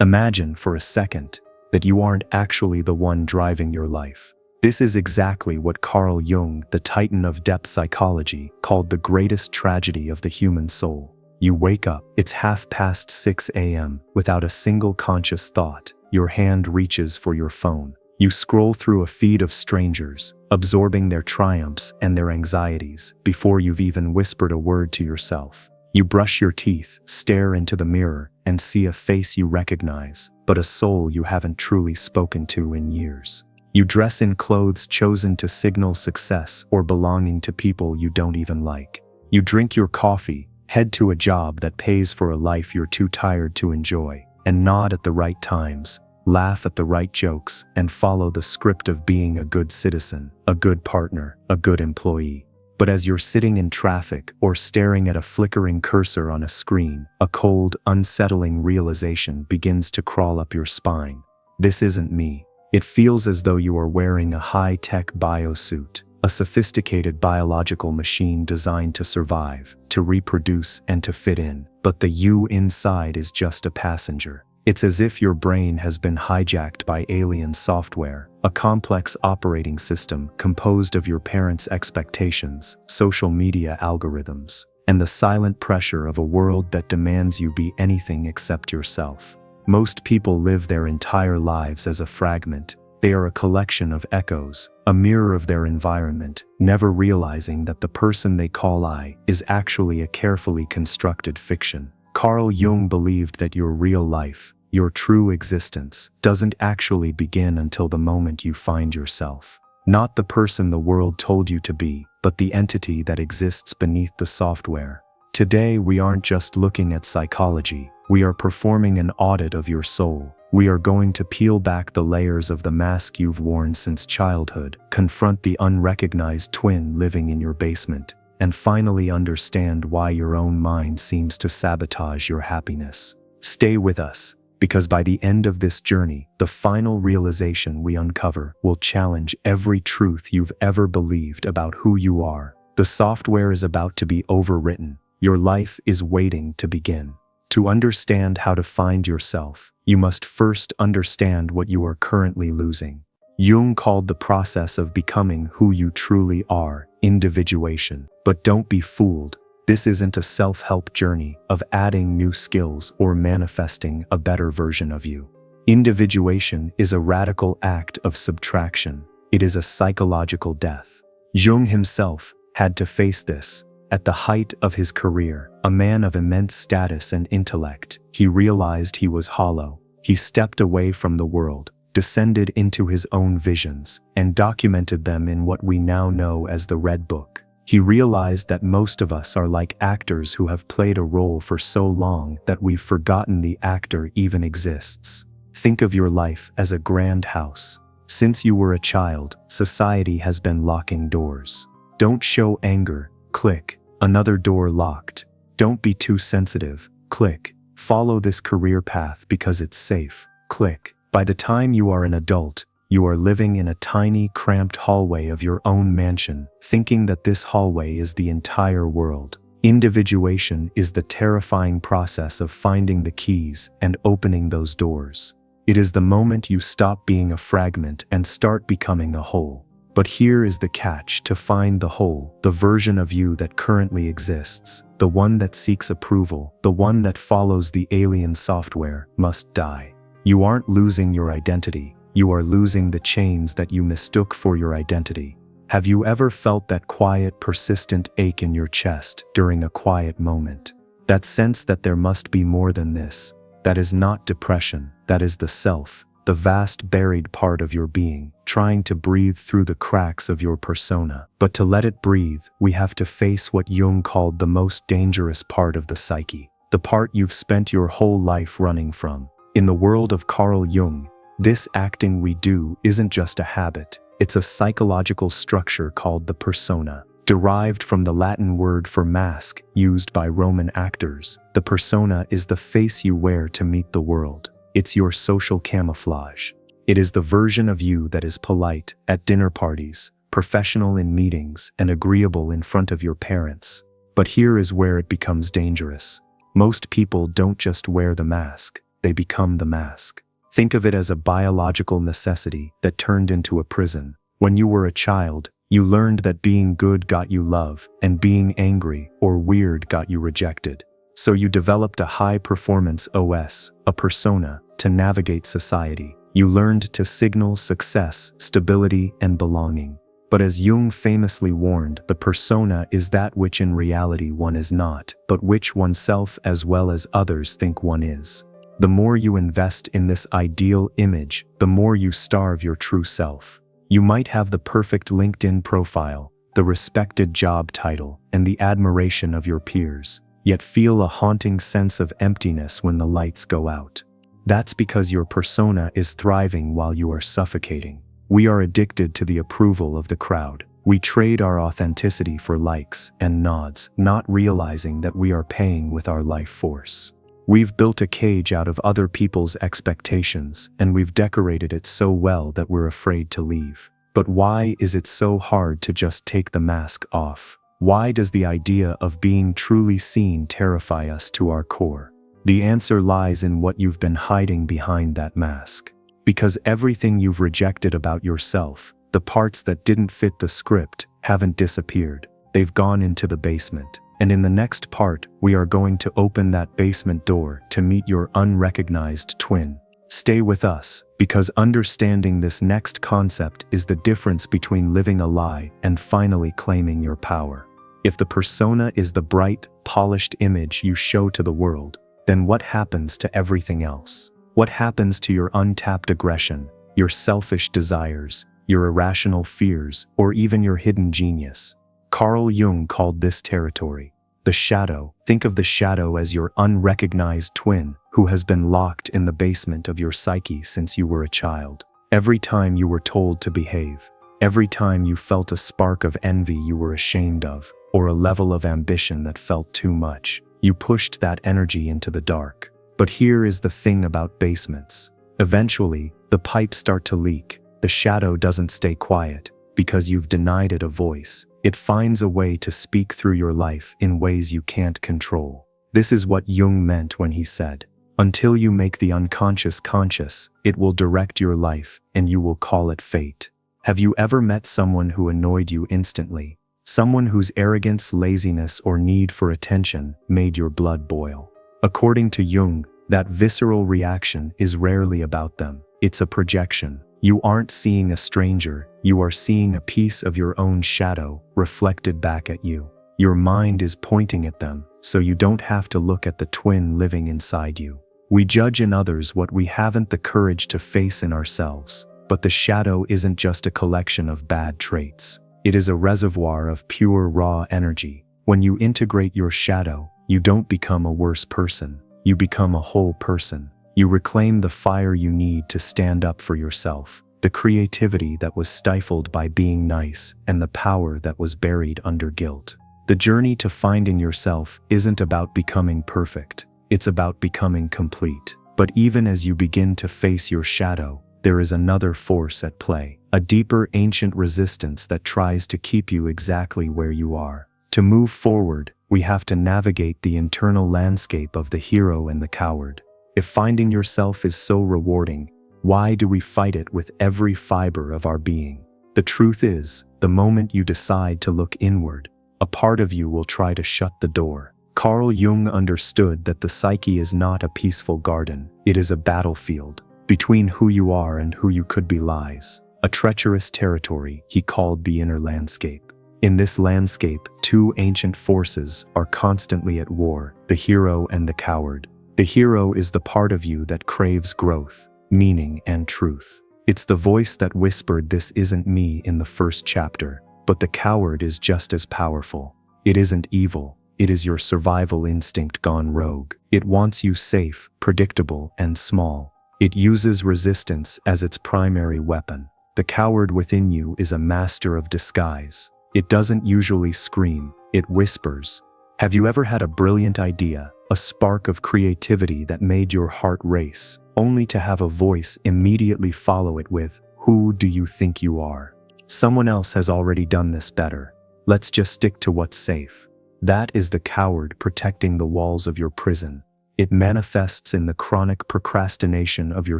Imagine for a second that you aren't actually the one driving your life. This is exactly what Carl Jung, the titan of depth psychology, called the greatest tragedy of the human soul. You wake up, it's 6:30 a.m., without a single conscious thought. Your hand reaches for your phone. You scroll through a feed of strangers, absorbing their triumphs and their anxieties before you've even whispered a word to yourself. You brush your teeth, stare into the mirror, and see a face you recognize, but a soul you haven't truly spoken to in years. You dress in clothes chosen to signal success or belonging to people you don't even like. You drink your coffee, head to a job that pays for a life you're too tired to enjoy, and nod at the right times, laugh at the right jokes, and follow the script of being a good citizen, a good partner, a good employee. But as you're sitting in traffic or staring at a flickering cursor on a screen, a cold, unsettling realization begins to crawl up your spine. This isn't me. It feels as though you are wearing a high-tech biosuit, a sophisticated biological machine designed to survive, to reproduce, and to fit in. But the you inside is just a passenger. It's as if your brain has been hijacked by alien software, a complex operating system composed of your parents' expectations, social media algorithms, and the silent pressure of a world that demands you be anything except yourself. Most people live their entire lives as a fragment. They are a collection of echoes, a mirror of their environment, never realizing that the person they call I is actually a carefully constructed fiction. Carl Jung believed that your real life, your true existence, doesn't actually begin until the moment you find yourself. Not the person the world told you to be, but the entity that exists beneath the software. Today we aren't just looking at psychology, we are performing an audit of your soul. We are going to peel back the layers of the mask you've worn since childhood, confront the unrecognized twin living in your basement, and finally understand why your own mind seems to sabotage your happiness. Stay with us, because by the end of this journey, the final realization we uncover will challenge every truth you've ever believed about who you are. The software is about to be overwritten. Your life is waiting to begin. To understand how to find yourself, you must first understand what you are currently losing. Jung called the process of becoming who you truly are individuation. But don't be fooled. This isn't a self-help journey of adding new skills or manifesting a better version of you. Individuation is a radical act of subtraction. It is a psychological death. Jung himself had to face this. At the height of his career, a man of immense status and intellect, he realized he was hollow. He stepped away from the world, descended into his own visions, and documented them in what we now know as the Red Book. He realized that most of us are like actors who have played a role for so long that we've forgotten the actor even exists. Think of your life as a grand house. Since you were a child, society has been locking doors. Don't show anger, click. Another door locked. Don't be too sensitive, click. Follow this career path because it's safe, click. By the time you are an adult, you are living in a tiny, cramped hallway of your own mansion, thinking that this hallway is the entire world. Individuation is the terrifying process of finding the keys and opening those doors. It is the moment you stop being a fragment and start becoming a whole. But here is the catch: to find the whole, the version of you that currently exists, the one that seeks approval, the one that follows the alien software, must die. You aren't losing your identity, you are losing the chains that you mistook for your identity. Have you ever felt that quiet, persistent ache in your chest during a quiet moment? That sense that there must be more than this? That is not depression, that is the self. The vast buried part of your being, trying to breathe through the cracks of your persona. But to let it breathe, we have to face what Jung called the most dangerous part of the psyche, the part you've spent your whole life running from. In the world of Carl Jung, this acting we do isn't just a habit, it's a psychological structure called the persona. Derived from the Latin word for mask used by Roman actors, the persona is the face you wear to meet the world. It's your social camouflage. It is the version of you that is polite at dinner parties, professional in meetings, and agreeable in front of your parents. But here is where it becomes dangerous. Most people don't just wear the mask, they become the mask. Think of it as a biological necessity that turned into a prison. When you were a child, you learned that being good got you love, and being angry or weird got you rejected. So you developed a high-performance OS, a persona, to navigate society. You learned to signal success, stability, and belonging. But as Jung famously warned, the persona is that which in reality one is not, but which oneself as well as others think one is. The more you invest in this ideal image, the more you starve your true self. You might have the perfect LinkedIn profile, the respected job title, and the admiration of your peers, yet feel a haunting sense of emptiness when the lights go out. That's because your persona is thriving while you are suffocating. We are addicted to the approval of the crowd. We trade our authenticity for likes and nods, not realizing that we are paying with our life force. We've built a cage out of other people's expectations, and we've decorated it so well that we're afraid to leave. But why is it so hard to just take the mask off? Why does the idea of being truly seen terrify us to our core? The answer lies in what you've been hiding behind that mask. Because everything you've rejected about yourself, the parts that didn't fit the script, haven't disappeared. They've gone into the basement. And in the next part, we are going to open that basement door to meet your unrecognized twin. Stay with us, because understanding this next concept is the difference between living a lie and finally claiming your power. If the persona is the bright, polished image you show to the world, then what happens to everything else? What happens to your untapped aggression, your selfish desires, your irrational fears, or even your hidden genius? Carl Jung called this territory the shadow. Think of the shadow as your unrecognized twin who has been locked in the basement of your psyche since you were a child. Every time you were told to behave, every time you felt a spark of envy you were ashamed of, or a level of ambition that felt too much, you pushed that energy into the dark. But here is the thing about basements. Eventually, the pipes start to leak. The shadow doesn't stay quiet because you've denied it a voice. It finds a way to speak through your life in ways you can't control. This is what Jung meant when he said, "Until you make the unconscious conscious, it will direct your life, and you will call it fate." Have you ever met someone who annoyed you instantly? Someone whose arrogance, laziness, or need for attention made your blood boil? According to Jung, that visceral reaction is rarely about them. It's a projection. You aren't seeing a stranger, you are seeing a piece of your own shadow reflected back at you. Your mind is pointing at them, so you don't have to look at the twin living inside you. We judge in others what we haven't the courage to face in ourselves, but the shadow isn't just a collection of bad traits. It is a reservoir of pure raw energy. When you integrate your shadow, you don't become a worse person, you become a whole person. You reclaim the fire you need to stand up for yourself, the creativity that was stifled by being nice, and the power that was buried under guilt. The journey to finding yourself isn't about becoming perfect, it's about becoming complete. But even as you begin to face your shadow, there is another force at play, a deeper ancient resistance that tries to keep you exactly where you are. To move forward, we have to navigate the internal landscape of the hero and the coward. If finding yourself is so rewarding, why do we fight it with every fiber of our being? The truth is, the moment you decide to look inward, a part of you will try to shut the door. Carl Jung understood that the psyche is not a peaceful garden, it is a battlefield. Between who you are and who you could be lies a treacherous territory he called the inner landscape. In this landscape, two ancient forces are constantly at war, the hero and the coward. The hero is the part of you that craves growth, meaning, and truth. It's the voice that whispered "this isn't me" in the first chapter, but the coward is just as powerful. It isn't evil, it is your survival instinct gone rogue. It wants you safe, predictable, and small. It uses resistance as its primary weapon. The coward within you is a master of disguise. It doesn't usually scream, it whispers. Have you ever had a brilliant idea, a spark of creativity that made your heart race, only to have a voice immediately follow it with, "Who do you think you are? Someone else has already done this better. Let's just stick to what's safe." That is the coward protecting the walls of your prison. It manifests in the chronic procrastination of your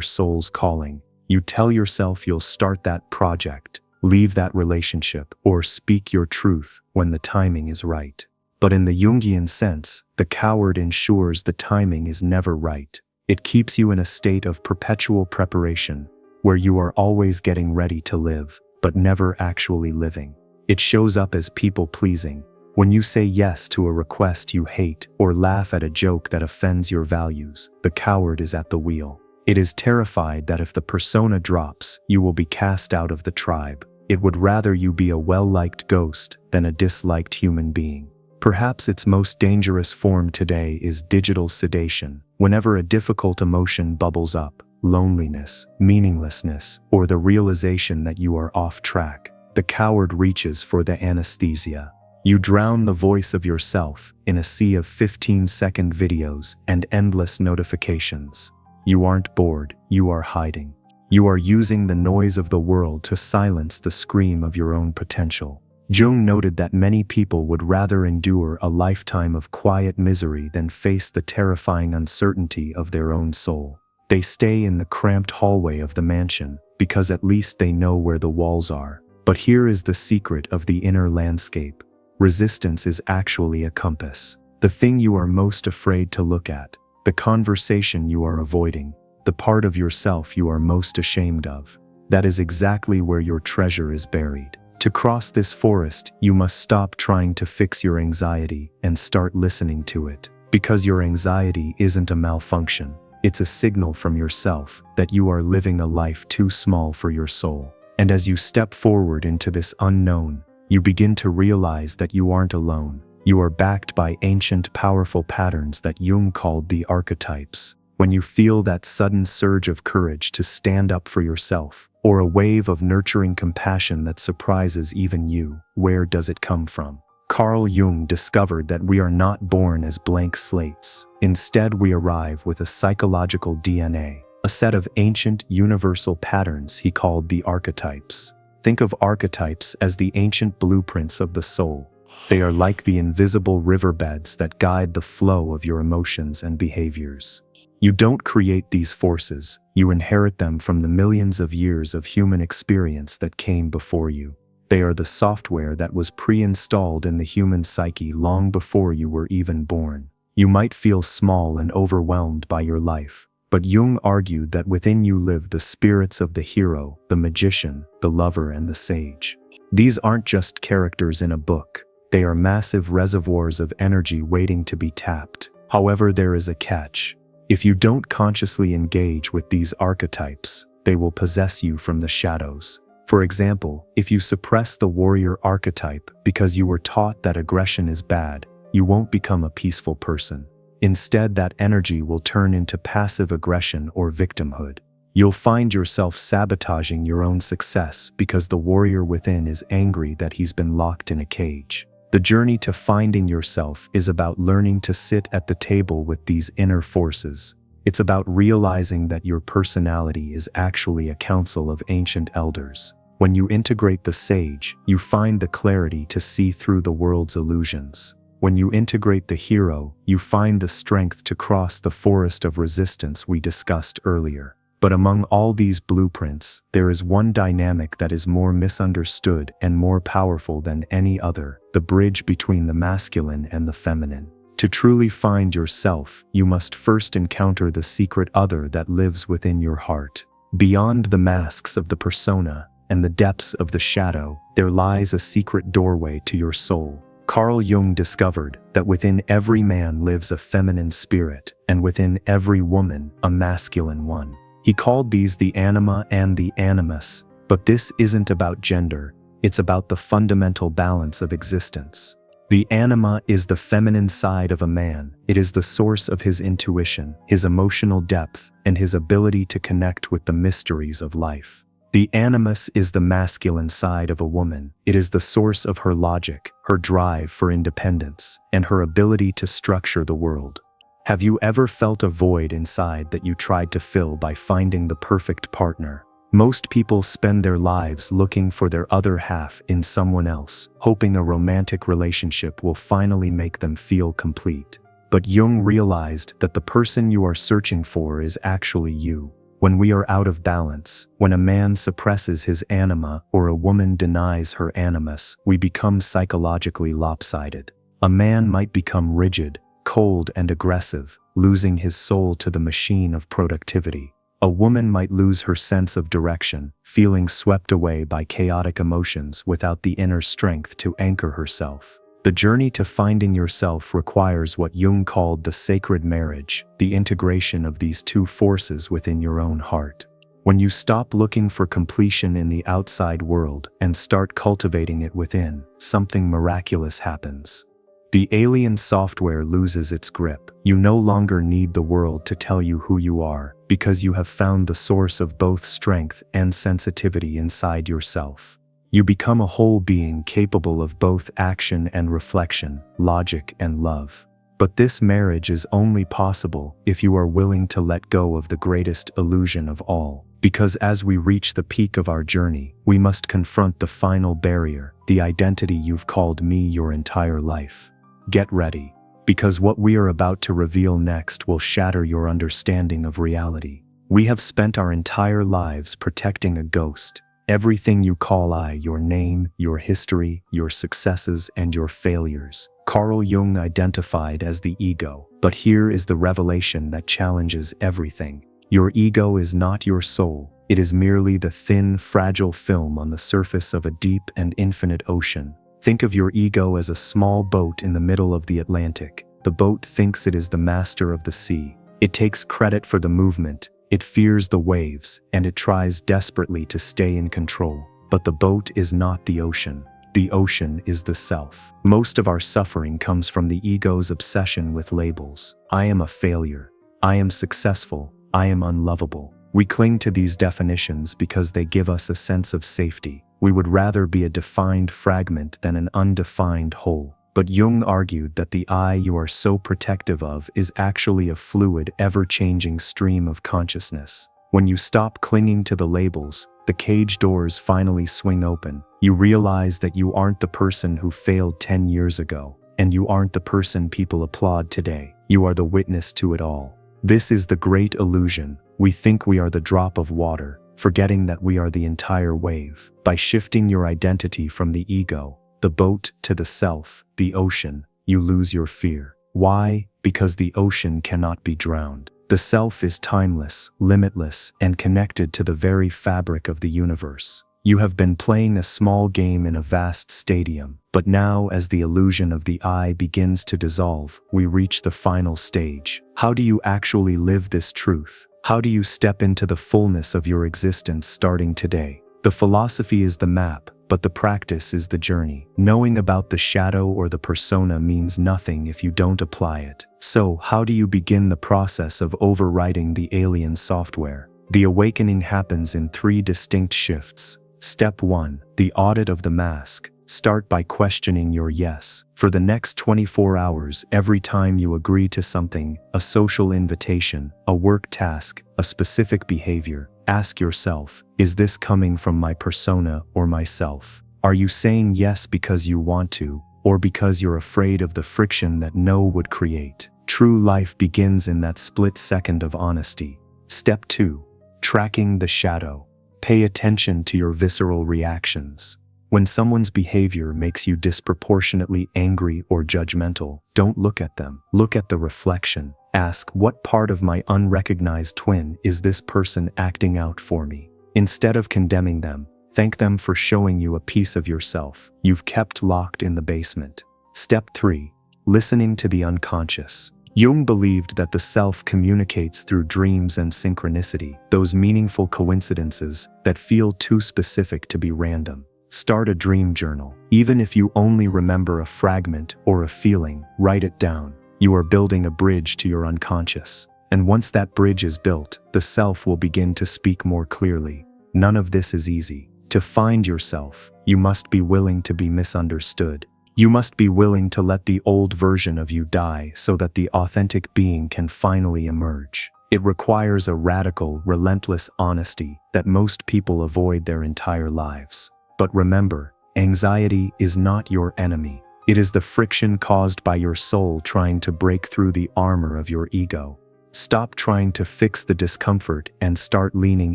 soul's calling. You tell yourself you'll start that project, leave that relationship, or speak your truth when the timing is right. But in the Jungian sense, the coward ensures the timing is never right. It keeps you in a state of perpetual preparation, where you are always getting ready to live, but never actually living. It shows up as people-pleasing. When you say yes to a request you hate or laugh at a joke that offends your values, the coward is at the wheel. It is terrified that if the persona drops, you will be cast out of the tribe. It would rather you be a well-liked ghost than a disliked human being. Perhaps its most dangerous form today is digital sedation. Whenever a difficult emotion bubbles up, loneliness, meaninglessness, or the realization that you are off track, the coward reaches for the anesthesia. You drown the voice of yourself in a sea of 15-second videos and endless notifications. You aren't bored, you are hiding. You are using the noise of the world to silence the scream of your own potential. Jung noted that many people would rather endure a lifetime of quiet misery than face the terrifying uncertainty of their own soul. They stay in the cramped hallway of the mansion because at least they know where the walls are. But here is the secret of the inner landscape. Resistance is actually a compass. The thing you are most afraid to look at, the conversation you are avoiding, the part of yourself you are most ashamed of. That is exactly where your treasure is buried. To cross this forest, you must stop trying to fix your anxiety and start listening to it. Because your anxiety isn't a malfunction, it's a signal from yourself that you are living a life too small for your soul. And as you step forward into this unknown, you begin to realize that you aren't alone. You are backed by ancient powerful patterns that Jung called the archetypes. When you feel that sudden surge of courage to stand up for yourself, or a wave of nurturing compassion that surprises even you, where does it come from? Carl Jung discovered that we are not born as blank slates. Instead, we arrive with a psychological DNA, a set of ancient universal patterns he called the archetypes. Think of archetypes as the ancient blueprints of the soul. They are like the invisible riverbeds that guide the flow of your emotions and behaviors. You don't create these forces, you inherit them from the millions of years of human experience that came before you. They are the software that was pre-installed in the human psyche long before you were even born. You might feel small and overwhelmed by your life, but Jung argued that within you live the spirits of the hero, the magician, the lover, and the sage. These aren't just characters in a book. They are massive reservoirs of energy waiting to be tapped. However, there is a catch. If you don't consciously engage with these archetypes, they will possess you from the shadows. For example, if you suppress the warrior archetype because you were taught that aggression is bad, you won't become a peaceful person. Instead, that energy will turn into passive aggression or victimhood. You'll find yourself sabotaging your own success because the warrior within is angry that he's been locked in a cage. The journey to finding yourself is about learning to sit at the table with these inner forces. It's about realizing that your personality is actually a council of ancient elders. When you integrate the sage, you find the clarity to see through the world's illusions. When you integrate the hero, you find the strength to cross the forest of resistance we discussed earlier. But among all these blueprints, there is one dynamic that is more misunderstood and more powerful than any other: the bridge between the masculine and the feminine. To truly find yourself, you must first encounter the secret other that lives within your heart. Beyond the masks of the persona and the depths of the shadow, there lies a secret doorway to your soul. Carl Jung discovered that within every man lives a feminine spirit, and within every woman, a masculine one. He called these the anima and the animus, but this isn't about gender, it's about the fundamental balance of existence. The anima is the feminine side of a man. It is the source of his intuition, his emotional depth, and his ability to connect with the mysteries of life. The animus is the masculine side of a woman. It is the source of her logic, her drive for independence, and her ability to structure the world. Have you ever felt a void inside that you tried to fill by finding the perfect partner? Most people spend their lives looking for their other half in someone else, hoping a romantic relationship will finally make them feel complete. But Jung realized that the person you are searching for is actually you. When we are out of balance, when a man suppresses his anima or a woman denies her animus, we become psychologically lopsided. A man might become rigid, cold and aggressive, losing his soul to the machine of productivity. A woman might lose her sense of direction, feeling swept away by chaotic emotions without the inner strength to anchor herself. The journey to finding yourself requires what Jung called the sacred marriage, the integration of these two forces within your own heart. When you stop looking for completion in the outside world and start cultivating it within, something miraculous happens. The alien software loses its grip. You no longer need the world to tell you who you are, because you have found the source of both strength and sensitivity inside yourself. You become a whole being capable of both action and reflection, logic and love. But this marriage is only possible if you are willing to let go of the greatest illusion of all. Because as we reach the peak of our journey, we must confront the final barrier, the identity you've called me your entire life. Get ready, because what we are about to reveal next will shatter your understanding of reality. We have spent our entire lives protecting a ghost. Everything you call I, your name, your history, your successes, and your failures, Carl Jung identified as the ego. But here is the revelation that challenges everything. Your ego is not your soul. It is merely the thin, fragile film on the surface of a deep and infinite ocean. Think of your ego as a small boat in the middle of the Atlantic. The boat thinks it is the master of the sea. It takes credit for the movement. It fears the waves, and it tries desperately to stay in control. But the boat is not the ocean. The ocean is the self. Most of our suffering comes from the ego's obsession with labels. I am a failure. I am successful. I am unlovable. We cling to these definitions because they give us a sense of safety. We would rather be a defined fragment than an undefined whole. But Jung argued that the I you are so protective of is actually a fluid, ever-changing stream of consciousness. When you stop clinging to the labels, the cage doors finally swing open. You realize that you aren't the person who failed 10 years ago, and you aren't the person people applaud today. You are the witness to it all. This is the great illusion. We think we are the drop of water, forgetting that we are the entire wave. By shifting your identity from the ego, the boat, to the self, the ocean, you lose your fear. Why? Because the ocean cannot be drowned. The self is timeless, limitless, and connected to the very fabric of the universe. You have been playing a small game in a vast stadium, but now as the illusion of the I begins to dissolve, we reach the final stage. How do you actually live this truth? How do you step into the fullness of your existence starting today? The philosophy is the map, but the practice is the journey. Knowing about the shadow or the persona means nothing if you don't apply it. So, how do you begin the process of overwriting the alien software? The awakening happens in 3 distinct shifts. Step 1. The audit of the mask. Start by questioning your yes. For the next 24 hours, every time you agree to something, a social invitation, a work task, a specific behavior, ask yourself, is this coming from my persona or myself? Are you saying yes because you want to, or because you're afraid of the friction that no would create? True life begins in that split second of honesty. Step 2. Tracking the shadow. Pay attention to your visceral reactions. When someone's behavior makes you disproportionately angry or judgmental, don't look at them. Look at the reflection. Ask, what part of my unrecognized twin is this person acting out for me? Instead of condemning them, thank them for showing you a piece of yourself you've kept locked in the basement. Step 3. Listening to the unconscious. Jung believed that the self communicates through dreams and synchronicity, those meaningful coincidences that feel too specific to be random. Start a dream journal. Even if you only remember a fragment or a feeling, write it down. You are building a bridge to your unconscious. And once that bridge is built, the self will begin to speak more clearly. None of this is easy. To find yourself, you must be willing to be misunderstood. You must be willing to let the old version of you die so that the authentic being can finally emerge. It requires a radical, relentless honesty that most people avoid their entire lives. But remember, anxiety is not your enemy. It is the friction caused by your soul trying to break through the armor of your ego. Stop trying to fix the discomfort and start leaning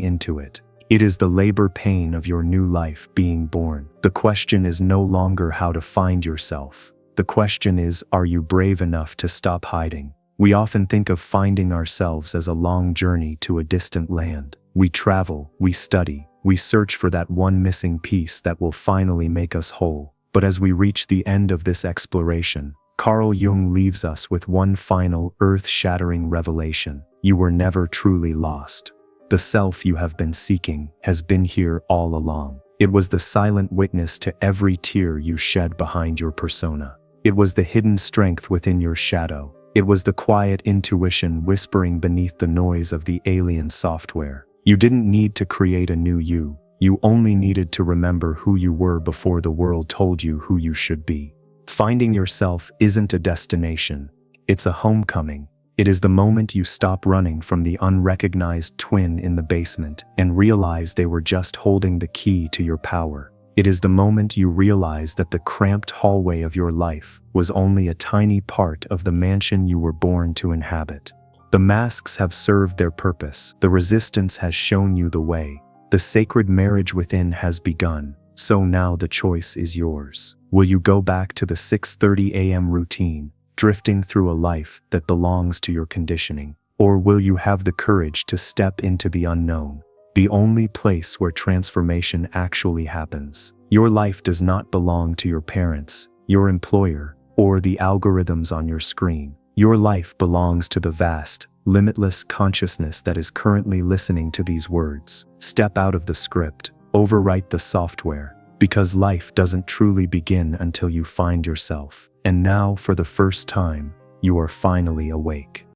into it. It is the labor pain of your new life being born. The question is no longer how to find yourself. The question is, are you brave enough to stop hiding? We often think of finding ourselves as a long journey to a distant land. We travel, we study, we search for that one missing piece that will finally make us whole. But as we reach the end of this exploration, Carl Jung leaves us with one final, earth-shattering revelation. You were never truly lost. The self you have been seeking has been here all along. It was the silent witness to every tear you shed behind your persona. It was the hidden strength within your shadow. It was the quiet intuition whispering beneath the noise of the alien software. You didn't need to create a new you. You only needed to remember who you were before the world told you who you should be. Finding yourself isn't a destination. It's a homecoming. It is the moment you stop running from the unrecognized twin in the basement and realize they were just holding the key to your power. It is the moment you realize that the cramped hallway of your life was only a tiny part of the mansion you were born to inhabit. The masks have served their purpose. The resistance has shown you the way. The sacred marriage within has begun. So now the choice is yours. Will you go back to the 6:30 a.m. routine, drifting through a life that belongs to your conditioning? Or will you have the courage to step into the unknown, the only place where transformation actually happens? Your life does not belong to your parents, your employer, or the algorithms on your screen. Your life belongs to the vast, limitless consciousness that is currently listening to these words. Step out of the script, overwrite the software, because life doesn't truly begin until you find yourself. And now, for the first time, you are finally awake.